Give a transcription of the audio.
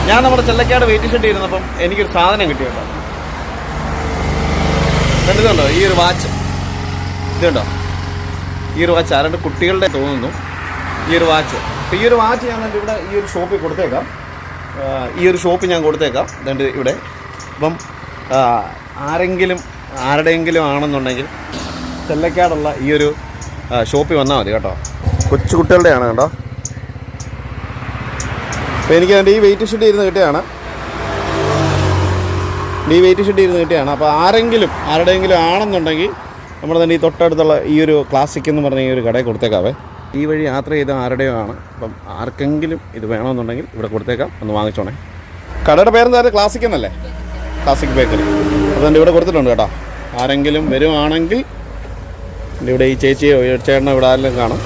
ഞാൻ നമ്മുടെ ചെല്ലക്കാട് wait shed ഇരുന്നപ്പം എനിക്കൊരു സാധനം കിട്ടി കേട്ടോ. ഇതുണ്ടോ ഈ ഒരു വാച്ച്, ഇതുണ്ടോ ഈ ഒരു വാച്ച് ആരുടെ കുട്ടികളുടെ തോന്നുന്നു ഈ ഒരു വാച്ച്. അപ്പോൾ ഈ ഒരു വാച്ച് ഞാൻ ഇവിടെ ഈ ഒരു ഷോപ്പിൽ കൊടുത്തേക്കാം. ഈ ഒരു ഷോപ്പ് ഞാൻ കൊടുത്തേക്കാം ഇതുണ്ട് ഇവിടെ. അപ്പം ആരുടെയെങ്കിലും ആണെന്നുണ്ടെങ്കിൽ ചെല്ലക്കാടുള്ള ഈ ഒരു ഷോപ്പിൽ വന്നാൽ മതി കേട്ടോ. കൊച്ചു കുട്ടികളുടെയാണ് കേട്ടോ. അപ്പോൾ എനിക്ക് അതിൻ്റെ ഈ വെയിറ്റ് ഷെഡ് ഇരുന്ന് കിട്ടിയാണ്. അപ്പോൾ ആരുടെയെങ്കിലും ആണെന്നുണ്ടെങ്കിൽ നമ്മുടെ തന്നെ ഈ തൊട്ടടുത്തുള്ള ഈ ഒരു ക്ലാസിക് എന്ന് പറഞ്ഞ ഈ ഒരു കടയിൽ കൊടുത്തേക്കാവേ. ഈ വഴി യാത്ര ചെയ്ത ആരുടെയോ ആണ്. അപ്പം ആർക്കെങ്കിലും ഇത് വേണമെന്നുണ്ടെങ്കിൽ ഇവിടെ കൊടുത്തേക്കാം, ഒന്ന് വാങ്ങിച്ചോണേ. കടയുടെ പേരെന്തായാലും ക്ലാസിക് എന്നല്ലേ, ക്ലാസിക് ബേക്കറി. അതുകൊണ്ട് ഇവിടെ കൊടുത്തിട്ടുണ്ട് കേട്ടോ. ആരെങ്കിലും വരുവാണെങ്കിൽ ഇവിടെ ഈ ചേച്ചിയോ ചേട്ടനോ ഇവിടെ ആരെങ്കിലും കാണും.